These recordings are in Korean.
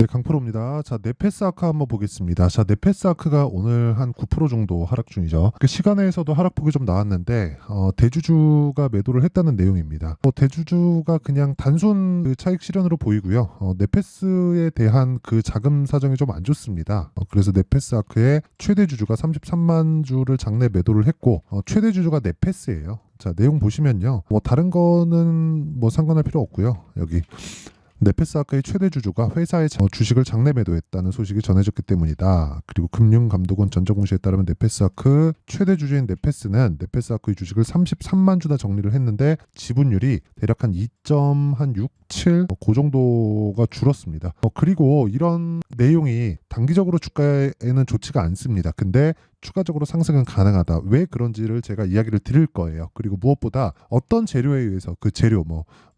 강프로입니다. 자, 네페스아크 한번 보겠습니다. 자, 네페스아크가 오늘 한 9% 정도 하락 중이죠. 그 시간에서도 하락폭이 좀 나왔는데 대주주가 매도를 했다는 내용입니다. 대주주가 그냥 단순 그 차익 실현으로 보이고요. 네페스에 대한 그 자금 사정이 좀 안 좋습니다. 그래서 네페스아크의 최대 주주가 33만 주를 장내 매도를 했고 최대 주주가 네페스예요. 자, 내용 보시면요. 다른 거는 상관할 필요 없고요. 여기 네페스아크의 최대 주주가 회사의 주식을 장내 매도했다는 소식이 전해졌기 때문이다. 그리고 금융감독원 전자공시에 따르면 네페스아크 최대 주주인 네페스는 네페스아크의 주식을 33만 주나 정리를 했는데 지분율이 대략 한 2.67, 그 정도가 줄었습니다. 그리고 이런 내용이 단기적으로 주가에는 좋지가 않습니다. 근데 추가적으로 상승은 가능하다. 왜 그런지를 제가 이야기를 드릴 거예요. 그리고 무엇보다 어떤 재료에 의해서 그 재료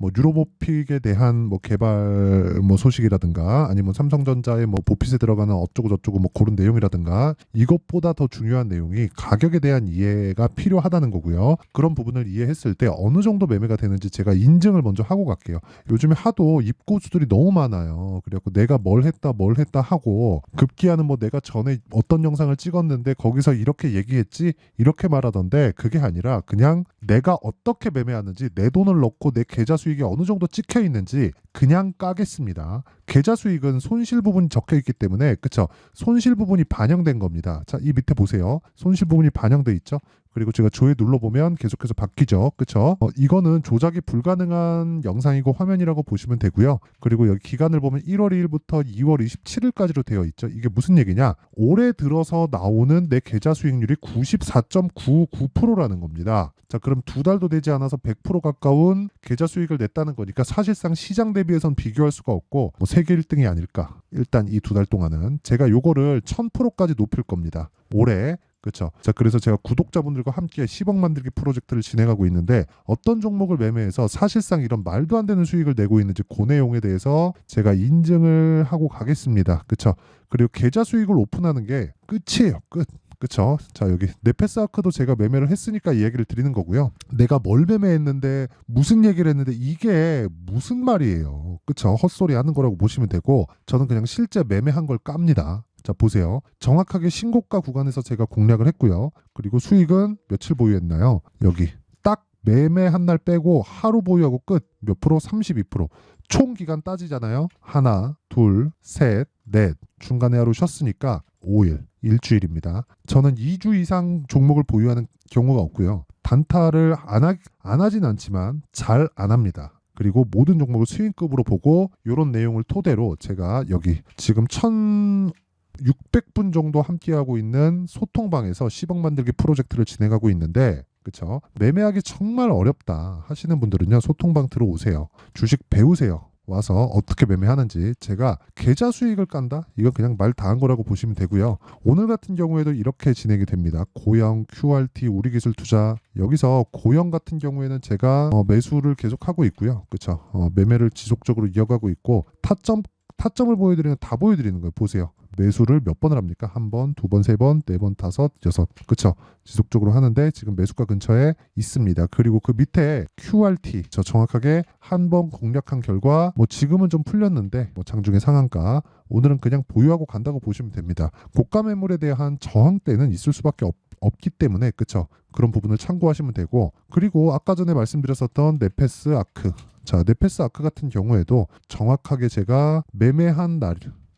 뉴로모픽에 대한 개발 소식이라든가 아니면 삼성전자의 보핏에 들어가는 어쩌고 저쩌고 그런 내용이라든가 이것보다 더 중요한 내용이 가격에 대한 이해가 필요하다는 거고요. 그런 부분을 이해했을 때 어느 정도 매매가 되는지 제가 인증을 먼저 하고 갈게요. 요즘에 하도 입고수들이 너무 많아요. 그래갖고 내가 뭘 했다 하고 급기야는 내가 전에 어떤 영상을 찍었는데 거기서 이렇게 얘기했지 이렇게 말하던데 그게 아니라 그냥 내가 어떻게 매매하는지 내 돈을 넣고 내 계좌 수익이 어느 정도 찍혀 있는지 그냥 까겠습니다. 계좌 수익은 손실 부분이 적혀 있기 때문에 그쵸? 손실 부분이 반영된 겁니다. 자, 이 밑에 보세요. 손실 부분이 반영돼 있죠? 그리고 제가 조회 눌러보면 계속해서 바뀌죠. 그쵸? 이거는 조작이 불가능한 영상이고 화면이라고 보시면 되고요. 그리고 여기 기간을 보면 1월 2일부터 2월 27일까지로 되어 있죠. 이게 무슨 얘기냐? 올해 들어서 나오는 내 계좌 수익률이 94.99%라는 겁니다. 자, 그럼 두 달도 되지 않아서 100% 가까운 계좌 수익을 냈다는 거니까 사실상 시장 대비해선 비교할 수가 없고 세계 1등이 아닐까. 일단 이 두 달 동안은 제가 요거를 1000%까지 높일 겁니다. 올해. 그렇죠. 자, 그래서 제가 구독자분들과 함께 10억 만들기 프로젝트를 진행하고 있는데 어떤 종목을 매매해서 사실상 이런 말도 안 되는 수익을 내고 있는지 그 내용에 대해서 제가 인증을 하고 가겠습니다. 그렇죠. 그리고 계좌 수익을 오픈하는 게 끝이에요. 끝. 그쵸? 자, 여기 네페스아크도 제가 매매를 했으니까 이 얘기를 드리는 거고요. 내가 뭘 매매했는데 무슨 얘기를 했는데 이게 무슨 말이에요. 그쵸? 헛소리 하는 거라고 보시면 되고 저는 그냥 실제 매매한 걸 깝니다. 자, 보세요. 정확하게 신고가 구간에서 제가 공략을 했고요. 그리고 수익은 며칠 보유했나요? 여기 딱 매매한 날 빼고 하루 보유하고 끝. 몇 프로? 32%. 총 기간 따지잖아요. 하나, 둘, 셋, 넷. 중간에 하루 쉬었으니까 5일. 일주일입니다. 저는 2주 이상 종목을 보유하는 경우가 없고요. 단타를 안 하진 않지만 잘 안 합니다. 그리고 모든 종목을 수익급으로 보고 이런 내용을 토대로 제가 여기 지금 1600분 정도 함께하고 있는 소통방에서 10억 만들기 프로젝트를 진행하고 있는데 그쵸? 매매하기 정말 어렵다 하시는 분들은요. 소통방 들어오세요. 주식 배우세요. 와서 어떻게 매매하는지 제가 계좌 수익을 깐다? 이건 그냥 말 다 한 거라고 보시면 되고요. 오늘 같은 경우에도 이렇게 진행이 됩니다. 고영, QRT, 우리기술투자 여기서 고영 같은 경우에는 제가 매수를 계속하고 있고요. 그렇죠? 매매를 지속적으로 이어가고 있고 타점을 보여드리는 다 보여드리는 거예요. 보세요. 매수를 몇 번을 합니까? 한 번, 두 번, 세 번, 네 번, 다섯, 여섯. 그쵸? 지속적으로 하는데 지금 매수가 근처에 있습니다. 그리고 그 밑에 QRT 저 정확하게 한 번 공략한 결과 지금은 좀 풀렸는데 장중에 상한가 오늘은 그냥 보유하고 간다고 보시면 됩니다. 고가 매물에 대한 저항대는 있을 수밖에 없기 때문에 그쵸? 그런 부분을 참고하시면 되고 그리고 아까 전에 말씀드렸었던 네페스아크 자, 네페스아크 같은 경우에도 정확하게 제가 매매한 날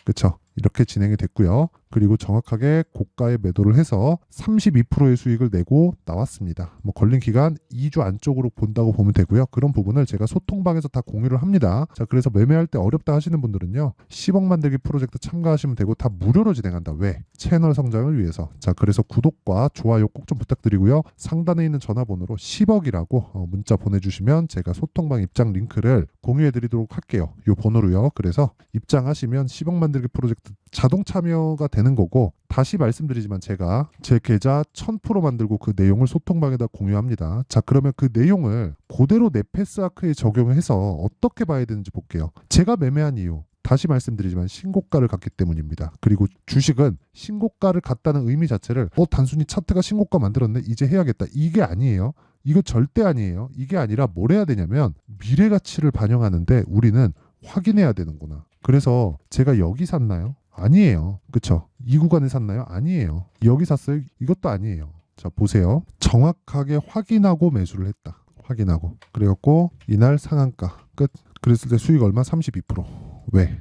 그쵸? 이렇게 진행이 됐고요. 그리고 정확하게 고가에 매도를 해서 32%의 수익을 내고 나왔습니다. 걸린 기간 2주 안쪽으로 본다고 보면 되고요. 그런 부분을 제가 소통방에서 다 공유를 합니다. 자, 그래서 매매할 때 어렵다 하시는 분들은요. 10억 만들기 프로젝트 참가하시면 되고 다 무료로 진행한다. 왜? 채널 성장을 위해서. 자, 그래서 구독과 좋아요 꼭 좀 부탁드리고요. 상단에 있는 전화번호로 10억이라고 문자 보내주시면 제가 소통방 입장 링크를 공유해드리도록 할게요. 이 번호로요. 그래서 입장하시면 10억 만들기 프로젝트 자동 참여가 되는 거고 다시 말씀드리지만 제가 제 계좌 1000% 만들고 그 내용을 소통방에다 공유합니다. 자, 그러면 그 내용을 그대로 네페스아크에 적용해서 어떻게 봐야 되는지 볼게요. 제가 매매한 이유 다시 말씀드리지만 신고가를 갔기 때문입니다. 그리고 주식은 신고가를 갔다는 의미 자체를 단순히 차트가 신고가 만들었네 이제 해야겠다 이게 아니에요. 이거 절대 아니에요. 이게 아니라 뭘 해야 되냐면 미래 가치를 반영하는데 우리는 확인해야 되는구나. 그래서 제가 여기 샀나요? 아니에요. 그쵸? 이 구간에 샀나요? 아니에요. 여기 샀어요? 이것도 아니에요. 자, 보세요. 정확하게 확인하고 매수를 했다. 확인하고. 그래갖고 이날 상한가 끝. 그랬을 때 수익 얼마? 32%. 왜?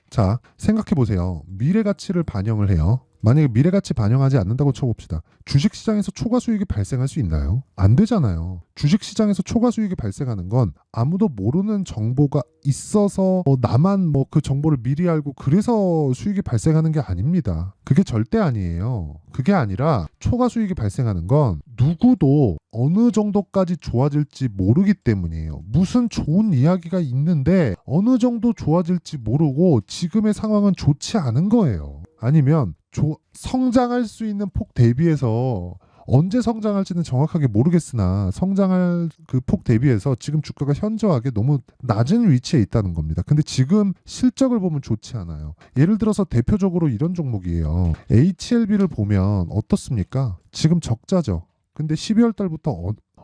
자, 생각해 보세요. 미래 가치를 반영을 해요. 만약에 미래 가치 반영하지 않는다고 쳐봅시다. 주식 시장에서 초과 수익이 발생할 수 있나요? 안 되잖아요. 주식 시장에서 초과 수익이 발생하는 건 아무도 모르는 정보가 있어서 나만 그 정보를 미리 알고 그래서 수익이 발생하는 게 아닙니다. 그게 절대 아니에요. 그게 아니라 초과 수익이 발생하는 건 누구도 어느 정도까지 좋아질지 모르기 때문이에요. 무슨 좋은 이야기가 있는데 어느 정도 좋아질지 모르고 지금의 상황은 좋지 않은 거예요. 아니면 성장할 수 있는 폭 대비해서 언제 성장할지는 정확하게 모르겠으나 성장할 그 폭 대비해서 지금 주가가 현저하게 너무 낮은 위치에 있다는 겁니다. 근데 지금 실적을 보면 좋지 않아요. 예를 들어서 대표적으로 이런 종목이에요. HLB를 보면 어떻습니까? 지금 적자죠. 근데 12월 달부터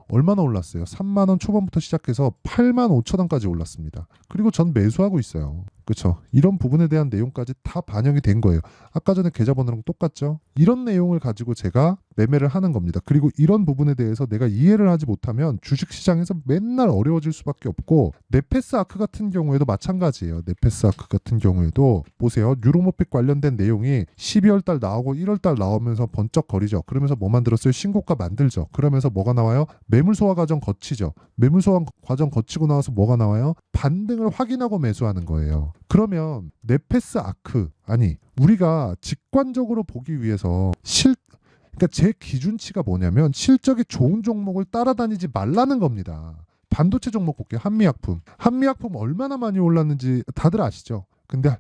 얼마나 올랐어요? 3만 원 초반부터 시작해서 8만 5천 원까지 올랐습니다. 그리고 전 매수하고 있어요. 그렇죠? 이런 부분에 대한 내용까지 다 반영이 된 거예요. 아까 전에 계좌번호랑 똑같죠? 이런 내용을 가지고 제가 매매를 하는 겁니다. 그리고 이런 부분에 대해서 내가 이해를 하지 못하면 주식시장에서 맨날 어려워질 수밖에 없고 네페스 아크 같은 경우에도 마찬가지예요. 네페스 아크 같은 경우에도 보세요. 유로모픽 관련된 내용이 12월 달 나오고 1월 달 나오면서 번쩍거리죠. 그러면서 뭐 만들었어요? 신고가 만들죠. 그러면서 뭐가 나와요? 매물 소화 과정 거치죠. 매물 소화 과정 거치고 나와서 뭐가 나와요? 반등을 확인하고 매수하는 거예요. 그러면 네페스 아크 우리가 직관적으로 보기 위해서 그러니까 제 기준치가 뭐냐면 실적이 좋은 종목을 따라다니지 말라는 겁니다. 반도체 종목 볼게요. 한미약품. 한미약품 얼마나 많이 올랐는지 다들 아시죠? 근데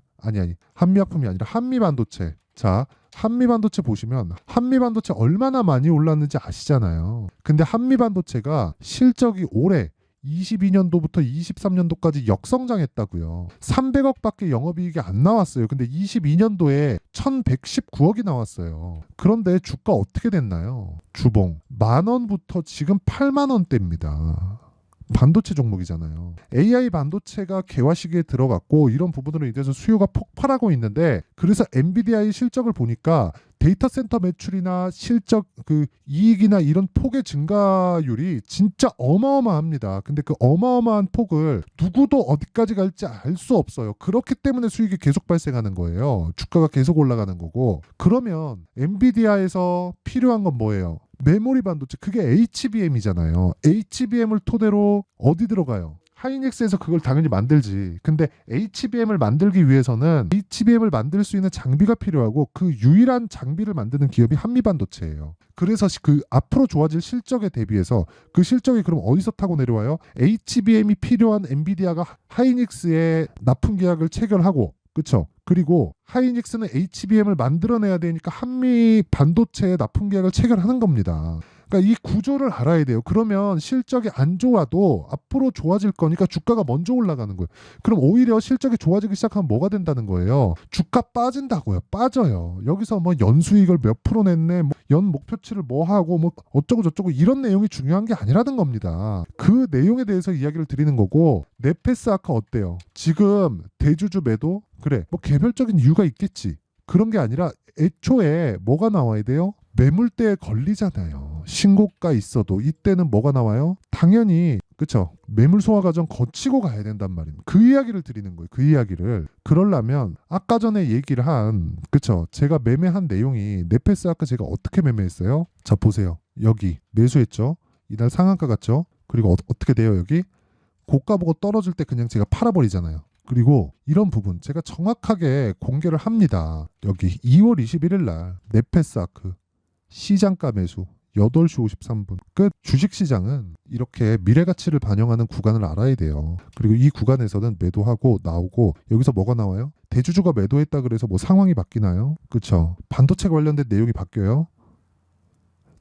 한미약품이 아니라 한미반도체. 자, 한미반도체 보시면 한미반도체 얼마나 많이 올랐는지 아시잖아요. 근데 한미반도체가 실적이 올해 22년도부터 23년도까지 역성장했다고요. 300억밖에 영업이익이 안 나왔어요. 근데 22년도에 1119억이 나왔어요. 그런데 주가 어떻게 됐나요? 주봉 10,000원부터 지금 8만 원대입니다. 반도체 종목이잖아요. AI 반도체가 개화 시기에 들어갔고 이런 부분으로 인해서 수요가 폭발하고 있는데 그래서 엔비디아의 실적을 보니까 데이터 센터 매출이나 실적 이익이나 이런 폭의 증가율이 진짜 어마어마합니다. 근데 그 어마어마한 폭을 누구도 어디까지 갈지 알 수 없어요. 그렇기 때문에 수익이 계속 발생하는 거예요. 주가가 계속 올라가는 거고. 그러면 엔비디아에서 필요한 건 뭐예요? 메모리 반도체, 그게 HBM이잖아요. HBM을 토대로 어디 들어가요? 하이닉스에서 그걸 당연히 만들지. 근데 HBM을 만들기 위해서는 HBM을 만들 수 있는 장비가 필요하고 그 유일한 장비를 만드는 기업이 한미반도체예요. 그래서 그 앞으로 좋아질 실적에 대비해서 그 실적이 그럼 어디서 타고 내려와요? HBM이 필요한 엔비디아가 하이닉스에 납품 계약을 체결하고, 그렇죠? 그리고 하이닉스는 HBM을 만들어내야 되니까 한미 반도체에 납품 계약을 체결하는 겁니다. 그러니까 이 구조를 알아야 돼요. 그러면 실적이 안 좋아도 앞으로 좋아질 거니까 주가가 먼저 올라가는 거예요. 그럼 오히려 실적이 좋아지기 시작하면 뭐가 된다는 거예요? 주가 빠진다고요. 빠져요. 여기서 뭐 연수익을 몇 프로 냈네, 연 목표치를 뭐 하고 뭐 어쩌고 저쩌고 이런 내용이 중요한 게 아니라는 겁니다. 그 내용에 대해서 이야기를 드리는 거고. 네페스 아크 어때요? 지금 대주주 매도? 그래, 뭐 개별적인 이유가 있겠지. 그런 게 아니라 애초에 뭐가 나와야 돼요? 매물대에 걸리잖아요. 신고가 있어도 이때는 뭐가 나와요? 당연히 그쵸? 매물 소화 과정 거치고 가야 된단 말입니다. 그 이야기를 드리는 거예요. 그 이야기를. 그러려면 아까 전에 얘기를 한 그쵸? 제가 매매한 내용이 네페스 아크 제가 어떻게 매매했어요? 자 보세요. 여기 매수했죠? 이날 상한가 갔죠? 그리고 어떻게 돼요 여기? 고가 보고 떨어질 때 그냥 제가 팔아버리잖아요. 그리고 이런 부분 제가 정확하게 공개를 합니다. 여기 2월 21일 날 네페스 아크 시장가 매수 8시 53분 끝. 주식시장은 이렇게 미래가치를 반영하는 구간을 알아야 돼요. 그리고 이 구간에서는 매도하고 나오고 여기서 뭐가 나와요? 대주주가 매도했다 그래서 뭐 상황이 바뀌나요? 그렇죠. 반도체 관련된 내용이 바뀌어요?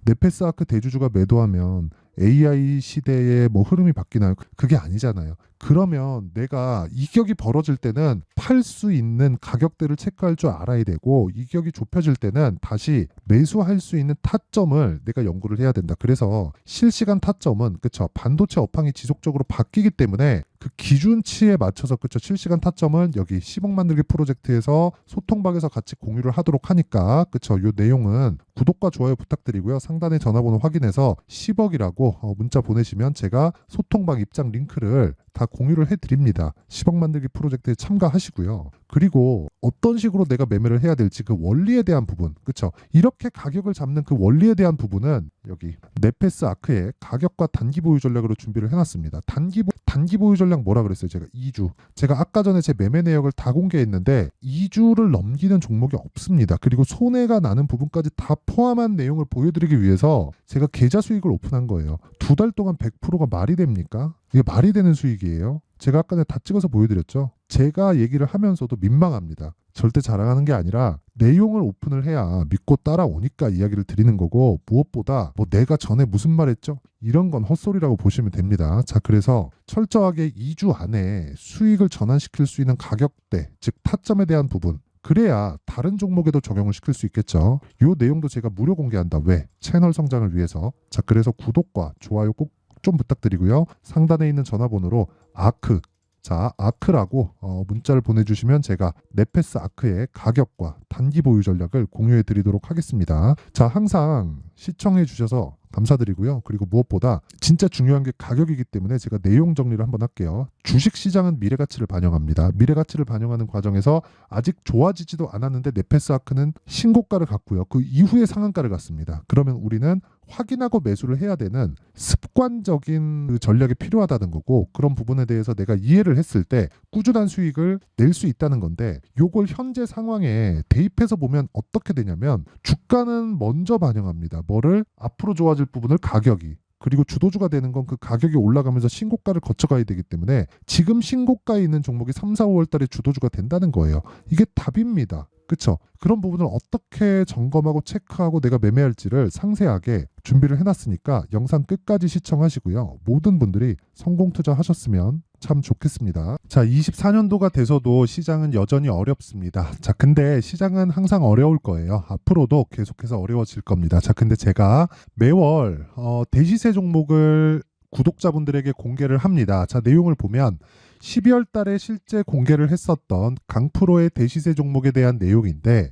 네페스 아크 대주주가 매도하면 AI 시대의 뭐 흐름이 바뀌나요? 그게 아니잖아요. 그러면 내가 이격이 벌어질 때는 팔 수 있는 가격대를 체크할 줄 알아야 되고 이격이 좁혀질 때는 다시 매수할 수 있는 타점을 내가 연구를 해야 된다. 그래서 실시간 타점은 그쵸 반도체 업황이 지속적으로 바뀌기 때문에 그 기준치에 맞춰서 그쵸 실시간 타점은 여기 10억 만들기 프로젝트에서 소통방에서 같이 공유를 하도록 하니까 그쵸 요 내용은 구독과 좋아요 부탁드리고요. 상단에 전화번호 확인해서 10억이라고 문자 보내시면 제가 소통방 입장 링크를 다 공유를 해드립니다. 10억 만들기 프로젝트에 참가하시고요. 그리고 어떤 식으로 내가 매매를 해야 될지 그 원리에 대한 부분 그쵸 이렇게 가격을 잡는 그 원리에 대한 부분은 여기 네페스 아크의 가격과 단기 보유 전략으로 준비를 해놨습니다. 단기 보유 전략 뭐라 그랬어요? 제가 2주. 제가 아까 전에 제 매매 내역을 다 공개했는데 2주를 넘기는 종목이 없습니다. 그리고 손해가 나는 부분까지 다 포함한 내용을 보여드리기 위해서 제가 계좌 수익을 오픈한 거예요. 2달 동안 100%가 말이 됩니까? 이게 말이 되는 수익이에요? 제가 아까 전에 다 찍어서 보여드렸죠. 제가 얘기를 하면서도 민망합니다. 절대 자랑하는 게 아니라 내용을 오픈을 해야 믿고 따라오니까 이야기를 드리는 거고 무엇보다 뭐 내가 전에 무슨 말 했죠? 이런 건 헛소리라고 보시면 됩니다. 자, 그래서 철저하게 2주 안에 수익을 전환시킬 수 있는 가격대, 즉 타점에 대한 부분 그래야 다른 종목에도 적용을 시킬 수 있겠죠. 이 내용도 제가 무료 공개한다. 왜? 채널 성장을 위해서. 자, 그래서 구독과 좋아요 꼭 좀 부탁드리고요. 상단에 있는 전화번호로 아크 자, 아크라고 문자를 보내주시면 제가 네페스 아크의 가격과 단기 보유 전략을 공유해 드리도록 하겠습니다. 자, 항상 시청해 주셔서 감사드리고요. 그리고 무엇보다 진짜 중요한 게 가격이기 때문에 제가 내용 정리를 한번 할게요. 주식시장은 미래가치를 반영합니다. 미래가치를 반영하는 과정에서 아직 좋아지지도 않았는데 네페스 아크는 신고가를 갔고요. 그 이후에 상한가를 갔습니다. 그러면 우리는 확인하고 매수를 해야 되는 습관적인 그 전략이 필요하다는 거고 그런 부분에 대해서 내가 이해를 했을 때 꾸준한 수익을 낼 수 있다는 건데 요걸 현재 상황에 대입해서 보면 어떻게 되냐면 주가는 먼저 반영합니다. 뭐를? 앞으로 좋아질 부분을 가격이 그리고 주도주가 되는 건 그 가격이 올라가면서 신고가를 거쳐가야 되기 때문에 지금 신고가에 있는 종목이 3, 4, 5월 달에 주도주가 된다는 거예요. 이게 답입니다. 그쵸? 그런 부분을 어떻게 점검하고 체크하고 내가 매매할지를 상세하게 준비를 해놨으니까 영상 끝까지 시청하시고요. 모든 분들이 성공 투자하셨으면 참 좋겠습니다. 자, 24년도가 돼서도 시장은 여전히 어렵습니다. 자, 근데 시장은 항상 어려울 거예요. 앞으로도 계속해서 어려워질 겁니다. 자, 근데 제가 매월 대시세 종목을 구독자분들에게 공개를 합니다. 자, 내용을 보면 12월 달에 실제 공개를 했었던 강프로의 대시세 종목에 대한 내용인데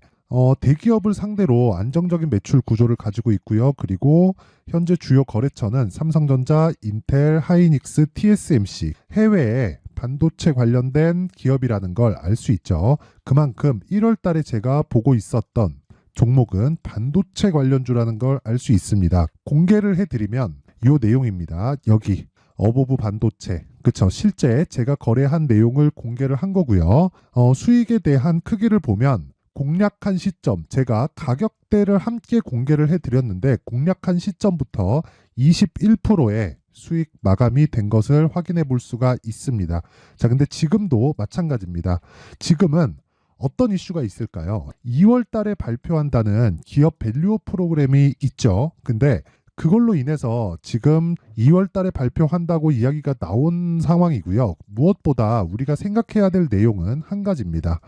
대기업을 상대로 안정적인 매출 구조를 가지고 있고요. 그리고 현재 주요 거래처는 삼성전자, 인텔, 하이닉스, TSMC 해외에 반도체 관련된 기업이라는 걸 알 수 있죠. 그만큼 1월 달에 제가 보고 있었던 종목은 반도체 관련주라는 걸 알 수 있습니다. 공개를 해드리면 이 내용입니다. 여기 어보브 반도체 그쵸 실제 제가 거래한 내용을 공개를 한 거고요. 수익에 대한 크기를 보면 공략한 시점 제가 가격대를 함께 공개를 해드렸는데 공략한 시점부터 21%의 수익 마감이 된 것을 확인해 볼 수가 있습니다. 자, 근데 지금도 마찬가지입니다. 지금은 어떤 이슈가 있을까요? 2월 달에 발표한다는 기업 밸류업 프로그램이 있죠. 근데 그걸로 인해서 지금 2월 달에 발표한다고 이야기가 나온 상황이고요. 무엇보다 우리가 생각해야 될 내용은 한 가지입니다.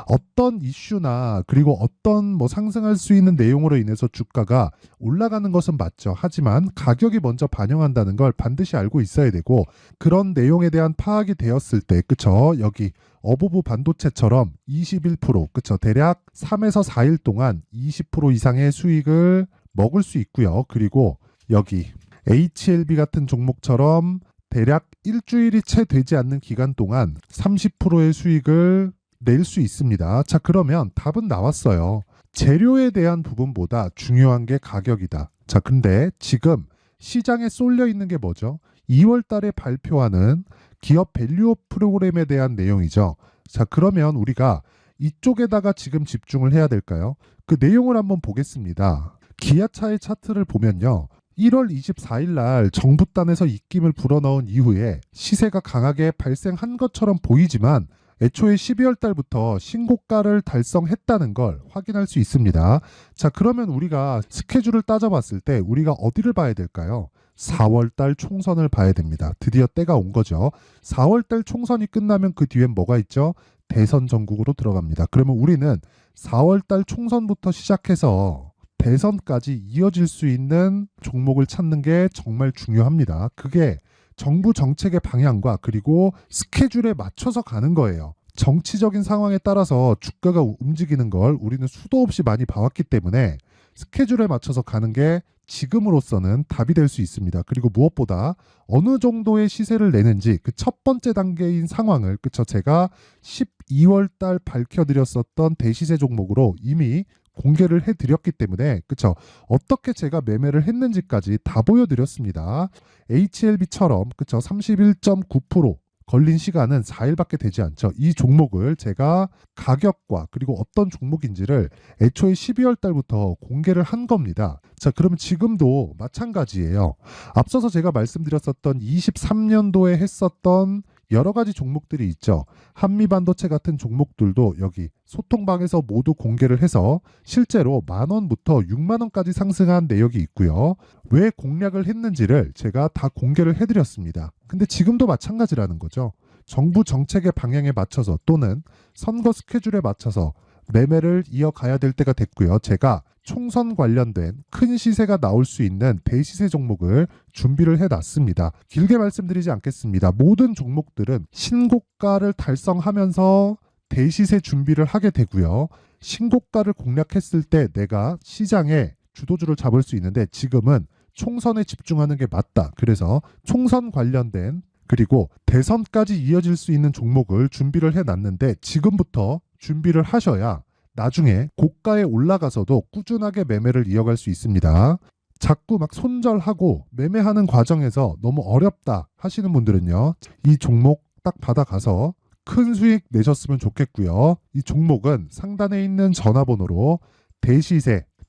어떤 이슈나 그리고 어떤 뭐 상승할 수 있는 내용으로 인해서 주가가 올라가는 것은 맞죠. 하지만 가격이 먼저 반영한다는 걸 반드시 알고 있어야 되고 그런 내용에 대한 파악이 되었을 때 그쵸? 여기 어보브 반도체처럼 21% 그쵸? 대략 3에서 4일 동안 20% 이상의 수익을 먹을 수 있고요. 그리고 여기 HLB 같은 종목처럼 대략 일주일이 채 되지 않는 기간 동안 30%의 수익을 낼 수 있습니다. 자, 그러면 답은 나왔어요. 재료에 대한 부분보다 중요한 게 가격이다. 자, 근데 지금 시장에 쏠려 있는 게 뭐죠? 2월 달에 발표하는 기업 밸류업 프로그램에 대한 내용이죠. 자, 그러면 우리가 이쪽에다가 지금 집중을 해야 될까요? 그 내용을 한번 보겠습니다. 기아차의 차트를 보면요. 1월 24일 날 정부단에서 입김을 불어넣은 이후에 시세가 강하게 발생한 것처럼 보이지만 애초에 12월 달부터 신고가를 달성했다는 걸 확인할 수 있습니다. 자, 그러면 우리가 스케줄을 따져봤을 때 우리가 어디를 봐야 될까요? 4월 달 총선을 봐야 됩니다. 드디어 때가 온 거죠. 4월 달 총선이 끝나면 그 뒤엔 뭐가 있죠? 대선 전국으로 들어갑니다. 그러면 우리는 4월 달 총선부터 시작해서 대선까지 이어질 수 있는 종목을 찾는 게 정말 중요합니다. 그게 정부 정책의 방향과 그리고 스케줄에 맞춰서 가는 거예요. 정치적인 상황에 따라서 주가가 움직이는 걸 우리는 수도 없이 많이 봐왔기 때문에 스케줄에 맞춰서 가는 게 지금으로서는 답이 될 수 있습니다. 그리고 무엇보다 어느 정도의 시세를 내는지 그 첫 번째 단계인 상황을 그쵸 제가 12월 달 밝혀드렸었던 대시세 종목으로 이미 공개를 해드렸기 때문에 그쵸 어떻게 제가 매매를 했는지까지 다 보여드렸습니다. HLB처럼 그쵸 31.9% 걸린 시간은 4일밖에 되지 않죠. 이 종목을 제가 가격과 그리고 어떤 종목인지를 애초에 12월 달부터 공개를 한 겁니다. 자, 그러면 지금도 마찬가지예요. 앞서서 제가 말씀드렸었던 23년도에 했었던 여러 가지 종목들이 있죠. 한미반도체 같은 종목들도 여기 소통방에서 모두 공개를 해서 실제로 10,000원부터 60,000원까지 상승한 내역이 있고요. 왜 공략을 했는지를 제가 다 공개를 해드렸습니다. 근데 지금도 마찬가지라는 거죠. 정부 정책의 방향에 맞춰서 또는 선거 스케줄에 맞춰서 매매를 이어가야 될 때가 됐고요. 제가 총선 관련된 큰 시세가 나올 수 있는 대시세 종목을 준비를 해놨습니다. 길게 말씀드리지 않겠습니다. 모든 종목들은 신고가를 달성하면서 대시세 준비를 하게 되고요. 신고가를 공략했을 때 내가 시장에 주도주를 잡을 수 있는데 지금은 총선에 집중하는 게 맞다. 그래서 총선 관련된 그리고 대선까지 이어질 수 있는 종목을 준비를 해놨는데 지금부터 준비를 하셔야 나중에 고가에 올라가서도 꾸준하게 매매를 이어갈 수 있습니다. 자꾸 막 손절하고 매매하는 과정에서 너무 어렵다 하시는 분들은요. 이 종목 딱 받아가서 큰 수익 내셨으면 좋겠고요. 이 종목은 상단에 있는 전화번호로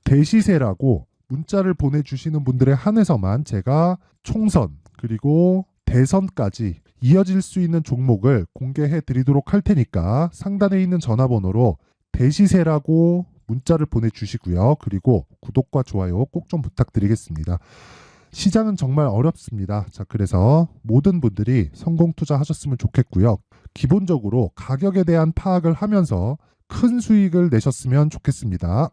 대시세라고 문자를 보내주시는 분들에 한해서만 제가 총선 그리고 대선까지 이어질 수 있는 종목을 공개해 드리도록 할 테니까 상단에 있는 전화번호로 대시세라고 문자를 보내주시고요. 그리고 구독과 좋아요 꼭 좀 부탁드리겠습니다. 시장은 정말 어렵습니다. 자, 그래서 모든 분들이 성공 투자하셨으면 좋겠고요. 기본적으로 가격에 대한 파악을 하면서 큰 수익을 내셨으면 좋겠습니다.